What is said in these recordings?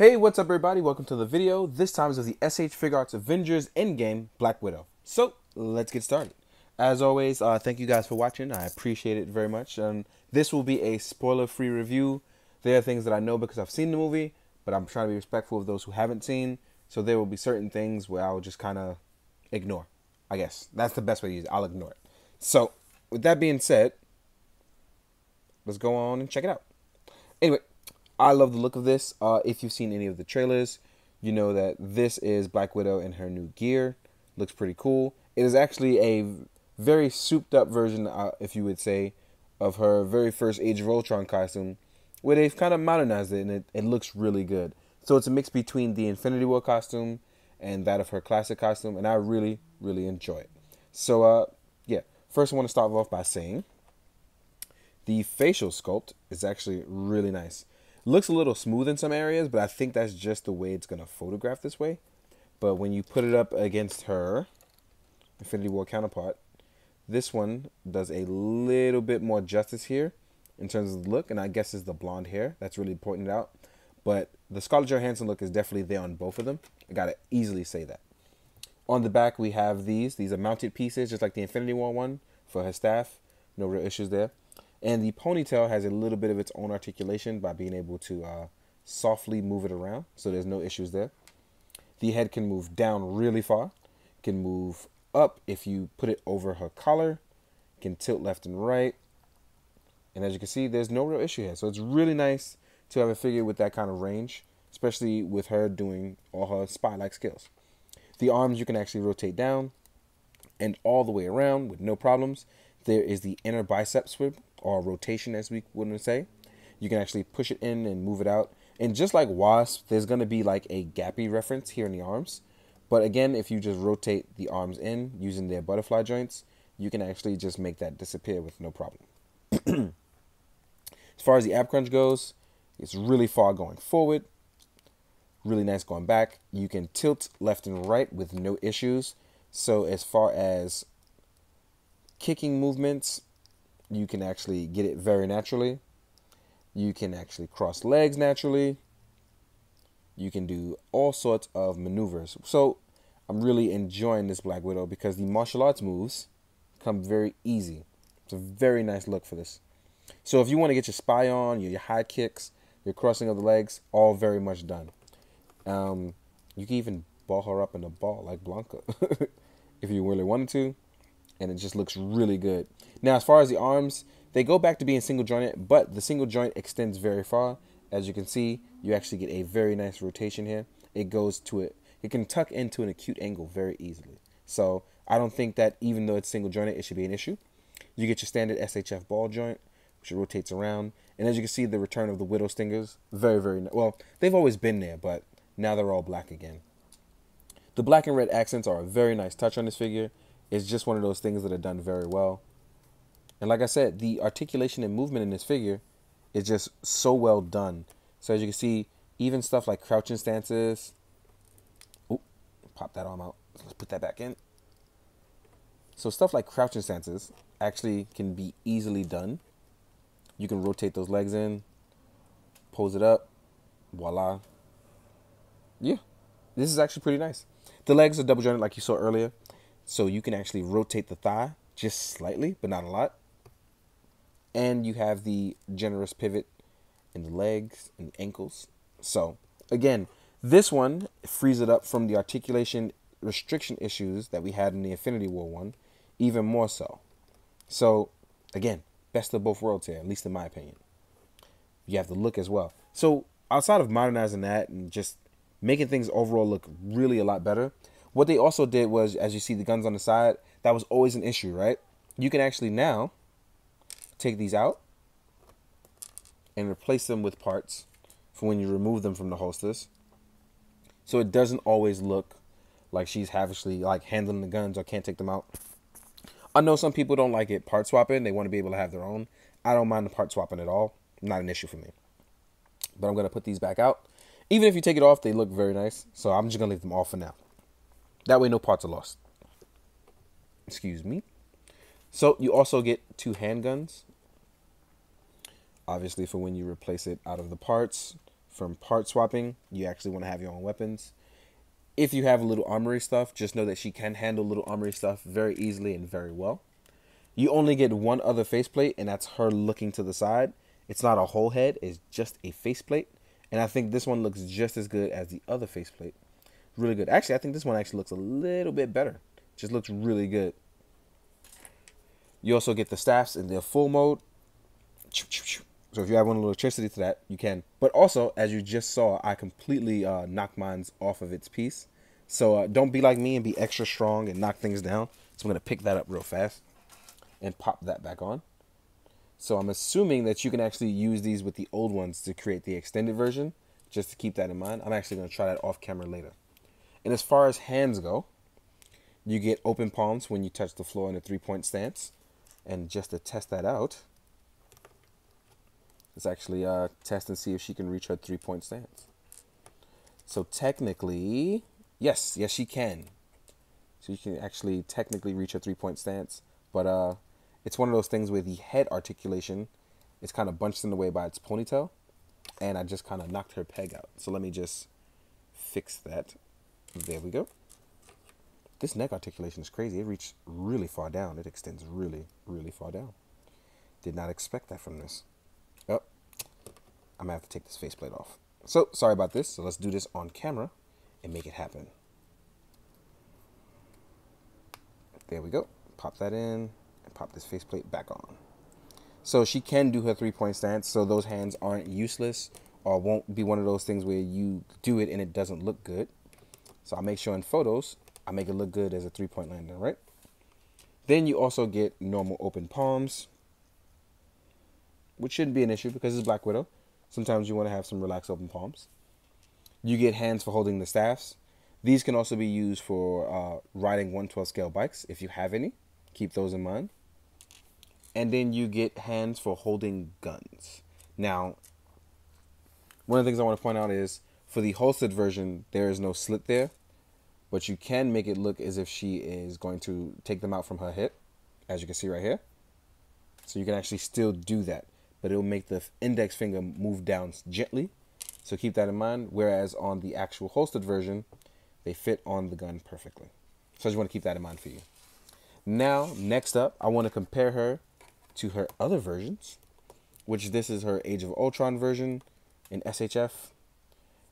Hey, what's up everybody? Welcome to the video. This time is of the SH Figuarts Avengers Endgame Black Widow. So, let's get started. As always, thank you guys for watching. I appreciate it very much. This will be a spoiler-free review. There are things that I know because I've seen the movie, but I'm trying to be respectful of those who haven't seen. So there will be certain things where I'll just kind of ignore. I guess that's the best way to use it. I'll ignore it. So, with that being said, let's go on and check it out. Anyway, I love the look of this. If you've seen any of the trailers, you know that this is Black Widow in her new gear. Looks pretty cool. It is actually a very souped up version, if you would say, of her very first Age of Ultron costume, where they've kind of modernized it, and it looks really good. So it's a mix between the Infinity War costume and that of her classic costume, and I really, really enjoy it. So, yeah, first I want to start off by saying the facial sculpt is actually really nice. Looks a little smooth in some areas, but I think that's just the way it's going to photograph this way. But when you put it up against her Infinity War counterpart, this one does a little bit more justice here in terms of the look, and I guess it's the blonde hair that's really pointing it out. But the Scarlett Johansson look is definitely there on both of them. I got to easily say that. On the back, we have these. These are mounted pieces, just like the Infinity War one for her staff. No real issues there. And the ponytail has a little bit of its own articulation by being able to softly move it around. So there's no issues there. The head can move down really far. Can move up if you put it over her collar. Can tilt left and right. And as you can see, there's no real issue here. So it's really nice to have a figure with that kind of range, especially with her doing all her spy-like skills. The arms you can actually rotate down and all the way around with no problems. There is the inner bicep swivel, or rotation as we wouldn't say. You can actually push it in and move it out. And just like Wasp, there's going to be like a gappy reference here in the arms. But again, if you just rotate the arms in using their butterfly joints, you can actually just make that disappear with no problem. As far as the ab crunch goes, it's really far going forward. Really nice going back. You can tilt left and right with no issues. So as far as kicking movements, you can actually get it very naturally. You can actually cross legs naturally. You can do all sorts of maneuvers. So I'm really enjoying this Black Widow because the martial arts moves come very easy. It's a very nice look for this. So if you want to get your spy on, your high kicks, your crossing of the legs, all very much done. You can even ball her up in a ball like Blanca if you really wanted to. And it just looks really good. Now, as far as the arms, they go back to being single jointed, but the single joint extends very far. As you can see, you actually get a very nice rotation here. It goes to it. It can tuck into an acute angle very easily. So I don't think that even though it's single jointed, it should be an issue. You get your standard SHF ball joint, which rotates around. And as you can see, the return of the Widow Stingers, very, very nice. Well, they've always been there, but now they're all black again. The black and red accents are a very nice touch on this figure. It's just one of those things that are done very well. And like I said, the articulation and movement in this figure is just so well done. So as you can see, even stuff like crouching stances. Oop, pop that arm out. Let's put that back in. So stuff like crouching stances actually can be easily done. You can rotate those legs in, pose it up, voila. Yeah, this is actually pretty nice. The legs are double jointed like you saw earlier. So you can actually rotate the thigh just slightly, but not a lot. And you have the generous pivot in the legs and the ankles. So again, this one frees it up from the articulation restriction issues that we had in the Infinity War one, even more so. So again, best of both worlds here, at least in my opinion. You have the look as well. So outside of modernizing that and just making things overall look really a lot better, what they also did was, as you see the guns on the side, that was always an issue, right? You can actually now take these out and replace them with parts for when you remove them from the holsters. So it doesn't always look like she's havishly like handling the guns or can't take them out. I know some people don't like it part swapping. They want to be able to have their own. I don't mind the part swapping at all. Not an issue for me. But I'm going to put these back out. Even if you take it off, they look very nice. So I'm just going to leave them off for now. That way no parts are lost. Excuse me. So you also get 2 handguns. Obviously for when you replace it out of the parts. from part swapping, you actually want to have your own weapons. If you have a little armory stuff, just know that she can handle little armory stuff very easily and very well. You only get one other faceplate, and that's her looking to the side. It's not a whole head, it's just a faceplate. And I think this one looks just as good as the other faceplate. Really good. Actually, I think this one actually looks a little bit better. Just looks really good. You also get the staffs in their full mode. So if you have one electricity to that, you can. But also, as you just saw, I completely knocked mine off of its piece. So don't be like me and be extra strong and knock things down. So I'm going to pick that up real fast and pop that back on. So I'm assuming that you can actually use these with the old ones to create the extended version. Just to keep that in mind. I'm actually going to try that off camera later. And as far as hands go, you get open palms when you touch the floor in a 3-point stance. And just to test that out, let's actually test and see if she can reach her 3-point stance. So technically, yes, she can. So you can actually technically reach her 3-point stance. But it's one of those things where the head articulation is kind of bunched in the way by its ponytail. And I just kind of knocked her peg out. So let me just fix that. There we go. This neck articulation is crazy. It reaches really far down. It extends really, really far down. Did not expect that from this. Oh, I'm going to have to take this faceplate off. So, sorry about this. So let's do this on camera and make it happen. There we go. Pop that in and pop this faceplate back on. So she can do her 3-point stance. So those hands aren't useless or won't be one of those things where you do it and it doesn't look good. So I'll make sure in photos, I make it look good as a 3-point lander, right? Then you also get normal open palms, which shouldn't be an issue because it's Black Widow. Sometimes you want to have some relaxed open palms. You get hands for holding the staffs. These can also be used for riding 1/12 scale bikes if you have any. Keep those in mind. And then you get hands for holding guns. Now, one of the things I want to point out is for the holstered version, there is no slit there. But you can make it look as if she is going to take them out from her hip, as you can see right here. So you can actually still do that, but it will make the index finger move down gently. So keep that in mind. Whereas on the actual holstered version, they fit on the gun perfectly. So I just want to keep that in mind for you. Now, next up, I want to compare her to her other versions, which this is her Age of Ultron version in SHF.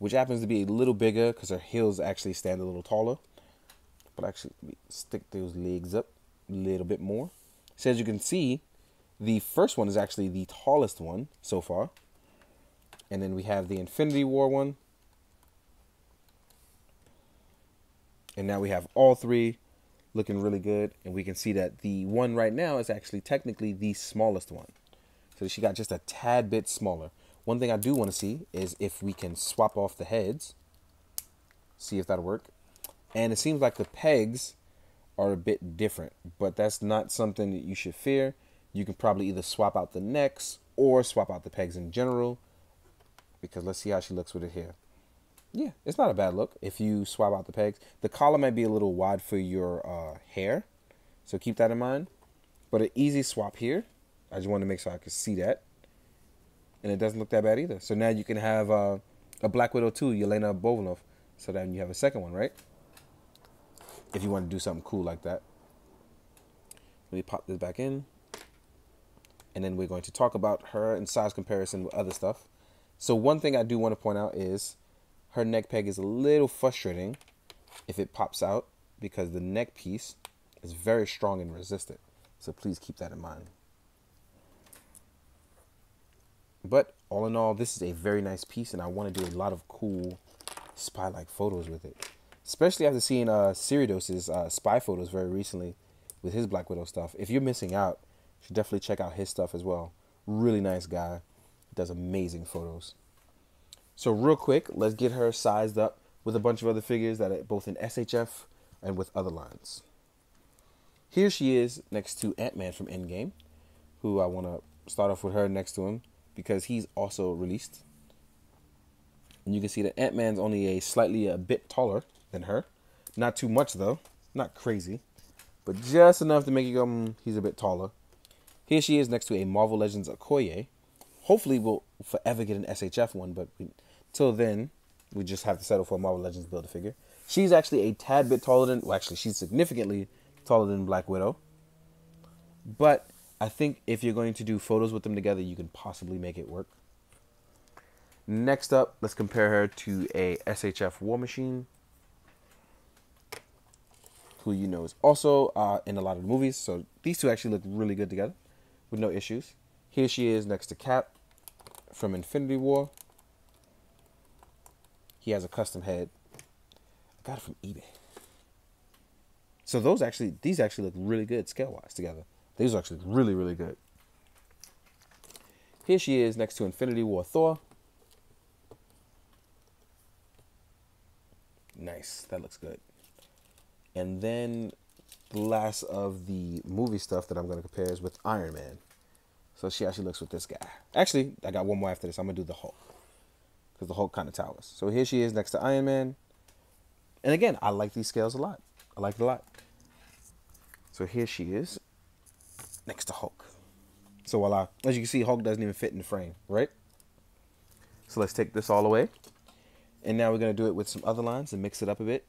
Which happens to be a little bigger because her heels actually stand a little taller. But actually, stick those legs up a little bit more. So as you can see, the first one is actually the tallest one so far. And then we have the Infinity War one. And now we have all three looking really good. And we can see that the one right now is actually technically the smallest one. So she got just a tad bit smaller. One thing I do want to see is if we can swap off the heads. See if that'll work. And it seems like the pegs are a bit different. But that's not something that you should fear. You can probably either swap out the necks or swap out the pegs in general. Because let's see how she looks with it here. Yeah, it's not a bad look if you swap out the pegs. The collar might be a little wide for your hair. So keep that in mind. But an easy swap here. I just wanted to make sure I could see that. And it doesn't look that bad either. So now you can have a Black Widow 2, Yelena Bovinov. So then you have a second one, right? If you want to do something cool like that. Let me pop this back in. And then we're going to talk about her in size comparison with other stuff. So one thing I do want to point out is her neck peg is a little frustrating if it pops out. Because the neck piece is very strong and resistant. So please keep that in mind. But all in all, this is a very nice piece, and I want to do a lot of cool spy-like photos with it. Especially after seeing Cyridos's spy photos very recently with his Black Widow stuff. If you're missing out, you should definitely check out his stuff as well. Really nice guy. Does amazing photos. So real quick, let's get her sized up with a bunch of other figures that are both in SHF and with other lines. Here she is next to Ant-Man from Endgame, who I want to start off with her next to him, because he's also released. And you can see that Ant-Man's only a bit taller than her. Not too much though. Not crazy. But just enough to make you go, he's a bit taller. Here she is next to a Marvel Legends Okoye. Hopefully we'll forever get an SHF one, but we Till then, we just have to settle for a Marvel Legends Build-A-Figure. She's actually a tad bit taller than, well, actually, she's significantly taller than Black Widow. But I think if you're going to do photos with them together, you can possibly make it work. Next up, let's compare her to a SHF War Machine, who you know is also in a lot of the movies. So these two actually look really good together with no issues. Here she is next to Cap from Infinity War. He has a custom head. I got it from eBay. So these actually look really good scale-wise together. These are actually really, really good. Here she is next to Infinity War Thor. Nice, that looks good. And then the last of the movie stuff that I'm going to compare is with Iron Man. So she actually looks with this guy. Actually, I got one more after this. I'm going to do the Hulk, because the Hulk kind of towers. So here she is next to Iron Man. And again, I like these scales a lot. I like it a lot. So here she is next to Hulk. So voila. As you can see, Hulk doesn't even fit in the frame, right? So let's take this all away. And now we're going to do it with some other lines and mix it up a bit.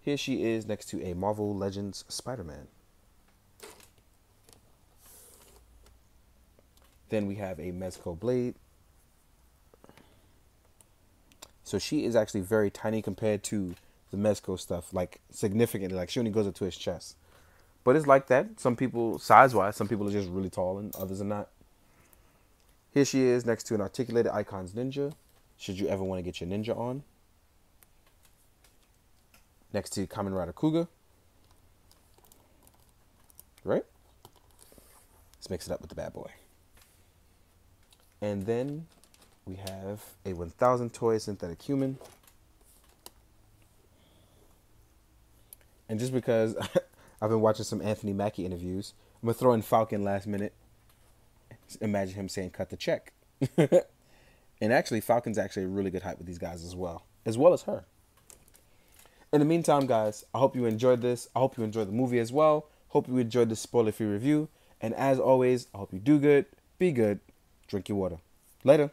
Here she is next to a Marvel Legends Spider-Man. Then we have a Mezco Blade. So she is actually very tiny compared to the Mezco stuff, like significantly. Like she only goes up to his chest. But it's like that. Some people, size-wise, some people are just really tall and others are not. Here she is next to an Articulated Icons Ninja, should you ever want to get your ninja on. Next to Kamen Rider Kuga. Right? Let's mix it up with the bad boy. And then we have a 1000 toy synthetic human. And just because I've been watching some Anthony Mackie interviews, I'm going to throw in Falcon last minute. Imagine him saying, cut the check. And actually, Falcon's actually a really good hype with these guys as well as her. In the meantime, guys, I hope you enjoyed this. I hope you enjoyed the movie as well. Hope you enjoyed this spoiler-free review. And as always, I hope you do good, be good, drink your water. Later.